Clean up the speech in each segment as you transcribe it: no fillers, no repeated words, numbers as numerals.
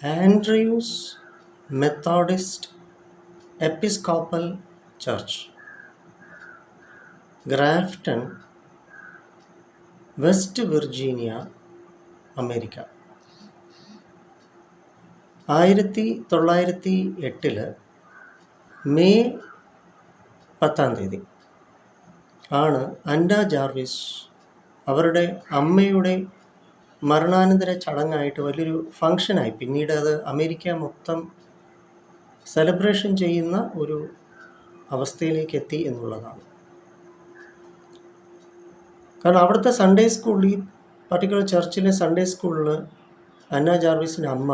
Andrews Methodist Episcopal Church, Grafton, West Virginia, America. 1908 May 10 ആണ് അന്ന Jarvis അവരുടെ അമ്മയുടെ മരണാനന്തര ചടങ്ങായിട്ട് വലിയൊരു ഫങ്ഷനായി. പിന്നീട് അത് അമേരിക്ക മൊത്തം സെലിബ്രേഷൻ ചെയ്യുന്ന ഒരു അവസ്ഥയിലേക്ക് എത്തി എന്നുള്ളതാണ്. കാരണം അവിടുത്തെ സൺഡേ സ്കൂളിൽ, ഈ പർട്ടിക്കുലർ ചർച്ചിലെ സൺഡേ സ്കൂളിൽ അന്ന ജാർവിസിൻ്റെ അമ്മ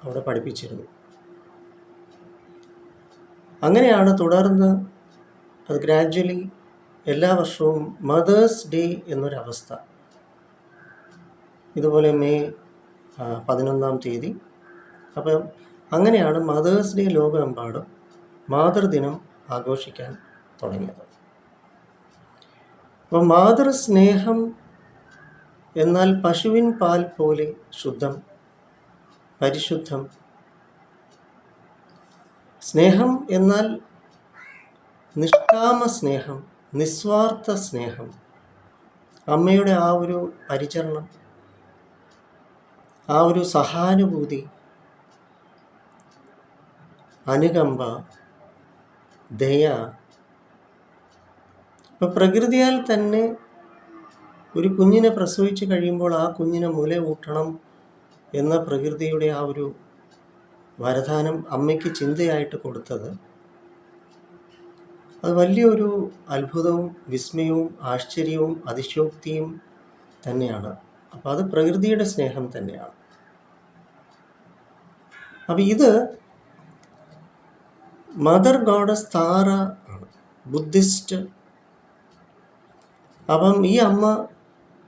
അവിടെ പഠിപ്പിച്ചിരുന്നു. അങ്ങനെയാണ് തുടർന്ന് അത് ഗ്രാജ്വലി എല്ലാ വർഷവും മദേഴ്സ് ഡേ എന്നൊരവസ്ഥ, ഇതുപോലെ മെയ് 11 അപ്പം അങ്ങനെയാണ് മദേഴ്സ് ഡേ ലോകമെമ്പാടും മാതൃദിനം ആഘോഷിക്കാൻ തുടങ്ങിയത്. അപ്പോൾ മാതൃസ്നേഹം എന്നാൽ പശുവിൻ പാൽ പോലെ ശുദ്ധം, പരിശുദ്ധം. സ്നേഹം എന്നാൽ നിഷ്കാമ സ്നേഹം, നിസ്വാർത്ഥ സ്നേഹം, അമ്മയുടെ ആ ഒരു പരിചരണം, ആ ഒരു സഹാനുഭൂതി, അനുകമ്പ, ദയ. ഇപ്പം പ്രകൃതിയാൽ തന്നെ ഒരു കുഞ്ഞിനെ പ്രസവിച്ച് കഴിയുമ്പോൾ ആ കുഞ്ഞിനെ മുല ഊട്ടണം എന്ന പ്രകൃതിയുടെ ആ ഒരു വരദാനം അമ്മയ്ക്ക് ചിന്തയായിട്ട് കൊടുത്തത്, അത് വലിയൊരു അത്ഭുതവും വിസ്മയവും ആശ്ചര്യവും അതിശയോക്തിയും തന്നെയാണ്. അപ്പം അത് പ്രകൃതിയുടെ സ്നേഹം തന്നെയാണ്. അപ്പം ഇത് മദർ ഗോഡസ് താര ആണ്, ബുദ്ധിസ്റ്റ്. അപ്പം ഈ അമ്മ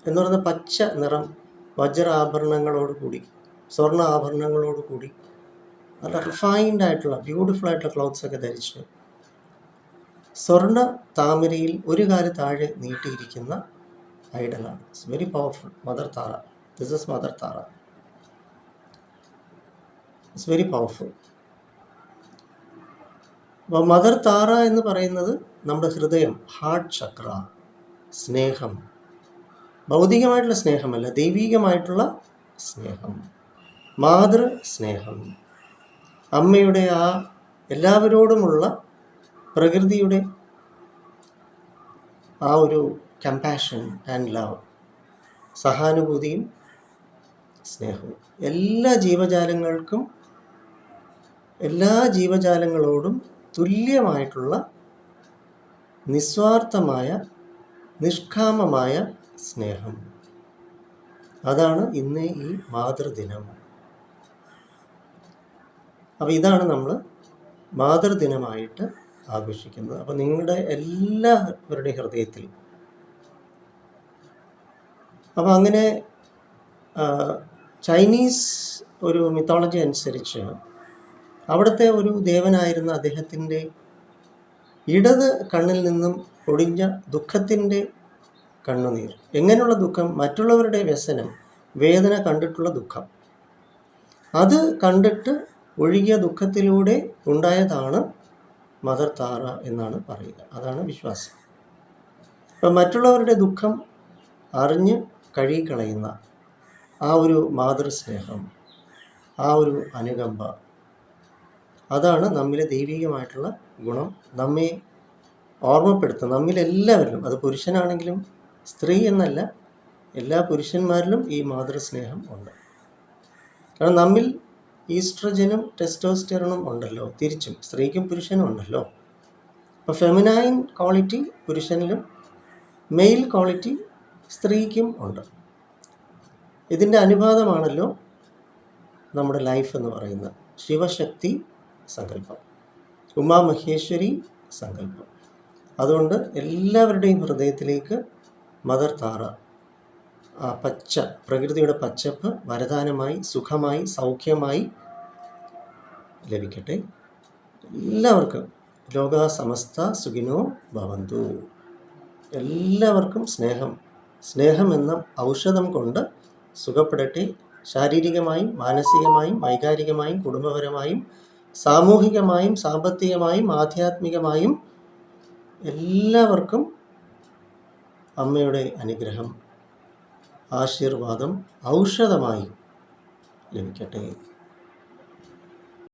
എന്ന് പറയുന്ന പച്ച നിറം, വജ്ര ആഭരണങ്ങളോടുകൂടി, സ്വർണ്ണ ആഭരണങ്ങളോടുകൂടി, നല്ല റിഫൈൻഡ് ആയിട്ടുള്ള ബ്യൂട്ടിഫുൾ ആയിട്ടുള്ള ക്ലോത്ത്സ് ഒക്കെ ധരിച്ച്, സ്വർണ്ണ താമരയിൽ ഒരു കാല് താഴെ നീട്ടിയിരിക്കുന്ന ഐഡലാണ്. It's very powerful. Mother Tara, this is mother Tara. It's very powerful. അപ്പോൾ മദർ താര എന്ന് പറയുന്നത് നമ്മുടെ ഹൃദയം, ഹാർട്ട് ചക്ര, സ്നേഹം, ഭൗതികമായിട്ടുള്ള സ്നേഹമല്ല, ദൈവികമായിട്ടുള്ള സ്നേഹം, മാതൃ സ്നേഹം, അമ്മയുടെ ആ എല്ലാവരോടുമുള്ള പ്രകൃതിയുടെ ആ ഒരു കമ്പാഷൻ ആൻഡ് ലവ്, സഹാനുഭൂതിയും സ്നേഹവും. എല്ലാ ജീവജാലങ്ങളോടും തുല്യമായിട്ടുള്ള നിസ്വാർത്ഥമായ നിഷ്കാമമായ സ്നേഹം. അതാണ് ഇന്ന് ഈ മാതൃദിനം. അപ്പം ഇതാണ് നമ്മൾ മാതൃദിനമായിട്ട് ആഘോഷിക്കുന്നത്. അപ്പം നിങ്ങളുടെ എല്ലാവരുടെ ഹൃദയത്തിൽ. അപ്പം അങ്ങനെ ചൈനീസ് ഒരു മിത്തോളജി അനുസരിച്ച് അവിടുത്തെ ഒരു ദേവനായിരുന്ന അദ്ദേഹത്തിൻ്റെ ഇടത് കണ്ണിൽ നിന്നും ഒടിഞ്ഞ ദുഃഖത്തിൻ്റെ കണ്ണുനീർ. എങ്ങനെയുള്ള ദുഃഖം? മറ്റുള്ളവരുടെ വ്യസനം, വേദന കണ്ടിട്ടുള്ള ദുഃഖം. അത് കണ്ടിട്ട് ഒഴുകിയ ദുഃഖത്തിലൂടെ ഉണ്ടായതാണ് മദർ താര എന്നാണ് പറയുക. അതാണ് വിശ്വാസം. അപ്പം മറ്റുള്ളവരുടെ ദുഃഖം അറിഞ്ഞ് കഴുകിക്കളയുന്ന ആ ഒരു മാതൃസ്നേഹം, ആ ഒരു അനുകമ്പ, അതാണ് നമ്മിലെ ദൈവികമായിട്ടുള്ള ഗുണം. നമ്മെ ഓർമ്മപ്പെടുത്തും. നമ്മിലെല്ലാവരിലും, അത് പുരുഷനാണെങ്കിലും സ്ത്രീ എന്നല്ല, എല്ലാ പുരുഷന്മാരിലും ഈ മാതൃസ്നേഹം ഉണ്ട്. കാരണം നമ്മിൽ ഈസ്ട്രജനും ടെസ്റ്റോസ്റ്റെറോണും ഉണ്ടല്ലോ, തിരിച്ചും സ്ത്രീക്കും പുരുഷനും ഉണ്ടല്ലോ. അപ്പോൾ ഫെമിനൈൻ ക്വാളിറ്റി പുരുഷനിലും മെയിൽ ക്വാളിറ്റി സ്ത്രീക്കും ഉണ്ട്. ഇതിൻ്റെ അനുപാതമാണല്ലോ നമ്മുടെ ലൈഫ് എന്ന് പറയുന്നത്. ശിവശക്തി സങ്കല്പം, ഉമാമഹേശ്വരി സങ്കല്പം. അതുകൊണ്ട് എല്ലാവരുടെയും ഹൃദയത്തിലേക്ക് മദർ താര, ആ പച്ച പ്രകൃതിയുടെ പച്ചപ്പ് വരദാനമായി, സുഖമായി, സൗഖ്യമായി ലഭിക്കട്ടെ. എല്ലാവർക്കും ലോകാ സമസ്ത സുഖിനോ ഭവന്തു. എല്ലാവർക്കും സ്നേഹം എന്ന ഔഷധം കൊണ്ട് സുഖപ്പെടട്ടെ. ശാരീരികമായും മാനസികമായും വൈകാരികമായും കുടുംബപരമായും സാമൂഹികമായും സാമ്പത്തികമായും ആധ്യാത്മികമായും എല്ലാവർക്കും അമ്മയുടെ അനുഗ്രഹം, ആശീർവാദം ഔഷധമായി ലഭിക്കട്ടെ.